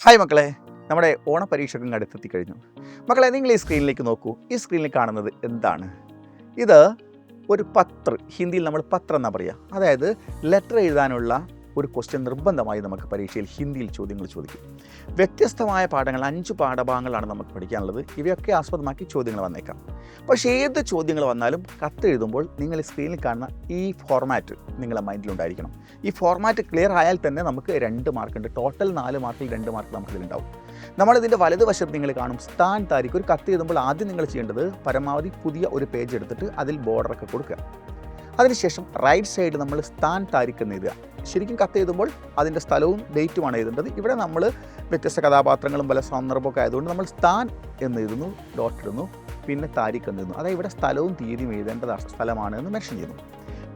Hi മക്കളെ, നമ്മുടെ ഓണപരീക്ഷയ്ക്കും അടുത്തെത്തി കഴിഞ്ഞു. മക്കളെ, നിങ്ങൾ ഈ സ്ക്രീനിലേക്ക് നോക്കൂ. ഈ സ്ക്രീനിൽ കാണുന്നത് എന്താണ്? ഇത് ഒരു പത്രം, ഹിന്ദിയിൽ നമ്മൾ പത്രം എന്നാണ് പറയുക. അതായത് ലെറ്റർ എഴുതാനുള്ള ഒരു ക്വസ്റ്റ്യൻ നിർബന്ധമായി നമുക്ക് പരീക്ഷയിൽ ഹിന്ദിയിൽ ചോദ്യങ്ങൾ ചോദിക്കും. വ്യത്യസ്തമായ പാഠങ്ങൾ 5 പാഠഭാഗങ്ങളാണ് നമുക്ക് പഠിക്കാനുള്ളത്. ഇവയൊക്കെ ആസ്പദമാക്കി ചോദ്യങ്ങൾ വന്നേക്കാം. പക്ഷേ ഏത് ചോദ്യങ്ങൾ വന്നാലും കത്തെഴുതുമ്പോൾ നിങ്ങൾ സ്ക്രീനിൽ കാണുന്ന ഈ ഫോർമാറ്റ് നിങ്ങളുടെ മൈൻഡിലുണ്ടായിരിക്കണം. ഈ ഫോർമാറ്റ് ക്ലിയർ ആയാൽ തന്നെ നമുക്ക് 2 മാർക്കുണ്ട്. ടോട്ടൽ 4 മാർക്കിൽ 2 മാർക്ക് നമുക്കിതിലുണ്ടാവും. നമ്മളിതിൻ്റെ വലതുവശത്ത് നിങ്ങൾ കാണും സ്ഥാൻ താരിഖ്. ഒരു കത്ത് എഴുതുമ്പോൾ ആദ്യം നിങ്ങൾ ചെയ്യേണ്ടത് പരമാവധി പുതിയ ഒരു പേജ് എടുത്തിട്ട് അതിൽ ബോർഡറൊക്കെ കൊടുക്കുക. അതിനുശേഷം റൈറ്റ് സൈഡ് നമ്മൾ സ്ഥാൻ താരിഖ് എന്ന് എഴുതുക. ശരിക്കും കത്ത് എഴുതുമ്പോൾ അതിൻ്റെ സ്ഥലവും ഡേറ്റുമാണ് എഴുതേണ്ടത്. ഇവിടെ നമ്മൾ വ്യത്യസ്ത കഥാപാത്രങ്ങളും പല സന്ദർഭമൊക്കെ ആയതുകൊണ്ട് നമ്മൾ സ്ഥാൻ എന്ന് എഴുതുന്നു, ഡോട്ട് ഇടുന്നു, പിന്നെ താരിഖ് എന്ന് എഴുതുന്നു. അതായത് ഇവിടെ സ്ഥലവും തീയതിയും എഴുതേണ്ടത് സ്ഥലമാണ് എന്ന് മെൻഷൻ ചെയ്യുന്നു.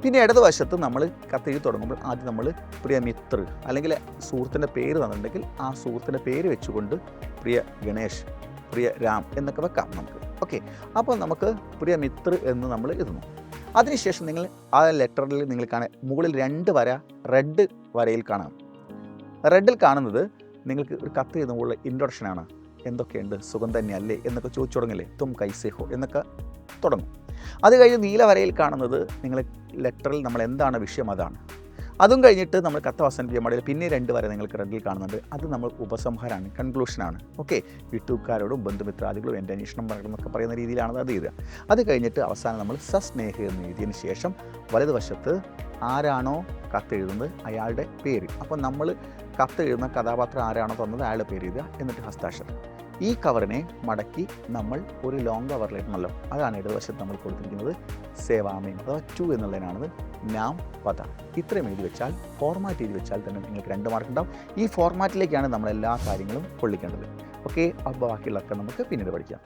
പിന്നെ ഇടതുവശത്ത് നമ്മൾ കത്തെഴുതി തുടങ്ങുമ്പോൾ ആദ്യം നമ്മൾ പ്രിയ മിത്ര അല്ലെങ്കിൽ സുഹൃത്തിൻ്റെ പേര് തന്നിട്ടുണ്ടെങ്കിൽ ആ സുഹൃത്തിൻ്റെ പേര് വെച്ചുകൊണ്ട് പ്രിയ ഗണേഷ്, പ്രിയ രാം എന്നൊക്കെ വെക്കാം നമുക്ക്. ഓക്കെ, അപ്പോൾ നമുക്ക് പ്രിയ മിത്ര എന്ന് നമ്മൾ എഴുതുന്നു. അതിനുശേഷം നിങ്ങൾ ആ ലെറ്ററിൽ നിങ്ങൾ മുകളിൽ 2 വര റെഡ് വരയിൽ കാണാം. റെഡിൽ കാണുന്നത് നിങ്ങൾക്ക് ഒരു കത്ത് എഴുതുമ്പോൾ ഇൻട്രൊഡക്ഷനാണ്. എന്തൊക്കെയുണ്ട്, സുഖം തന്നെയല്ലേ എന്നൊക്കെ ചോദിച്ചു തുടങ്ങില്ലേ, തും കൈസേ ഹോ എന്നൊക്കെ തുടങ്ങും. അത് കഴിഞ്ഞ് നീല വരയിൽ കാണുന്നത് നിങ്ങൾ ലെറ്ററിൽ നമ്മൾ എന്താണ് വിഷയം അതാണ്. അതും കഴിഞ്ഞിട്ട് നമ്മൾ കത്ത് അവസാനിപ്പിക്കാൻ പാടില്ല. പിന്നെ 2 വരെ നിങ്ങൾക്ക് റെഡിൽ കാണുന്നുണ്ട്. അത് നമ്മൾ ഉപസംഹാരമാണ്, കൺക്ലൂഷനാണ്. ഓക്കെ, വീട്ടുകാരോടും ബന്ധുമിത്രാദികളും എൻ്റെ അന്വേഷണം പറയണമെന്നൊക്കെ പറയുന്ന രീതിയിലാണ് അത് എഴുതുക. അത് കഴിഞ്ഞിട്ട് അവസാനം നമ്മൾ സസ്നേഹ എന്ന് എഴുതിയതിന് ശേഷം വലതുവശത്ത് ആരാണോ കത്തെഴുതുന്നത് അയാളുടെ പേര്. അപ്പോൾ നമ്മൾ കത്തെഴുതുന്ന കഥാപാത്രം ആരാണോ തന്നത് അയാളുടെ പേര് എഴുതുക. എന്നിട്ട് ഹസ്താക്ഷരം. ഈ കവറിനെ മടക്കി നമ്മൾ ഒരു ലോങ് കവറിലിടണമല്ലോ. അതാണ് ഇടതുവശത്ത് നമ്മൾ കൊടുത്തിരിക്കുന്നത് സേവാമയം അഥവാ 2 എന്നുള്ളതിനാണത് നാം പത. ഇത്രയും എഴുതി വെച്ചാൽ, ഫോർമാറ്റ് എഴുതി വെച്ചാൽ തന്നെ നിങ്ങൾക്ക് 2 മാർക്ക് ഉണ്ടാവും. ഈ ഫോർമാറ്റിലേക്കാണ് നമ്മൾ എല്ലാ കാര്യങ്ങളും കൊള്ളിക്കേണ്ടത്. ഓക്കെ, അപ്പോൾ ബാക്കിയുള്ളതൊക്കെ നമുക്ക് പിന്നീട് പഠിക്കാം.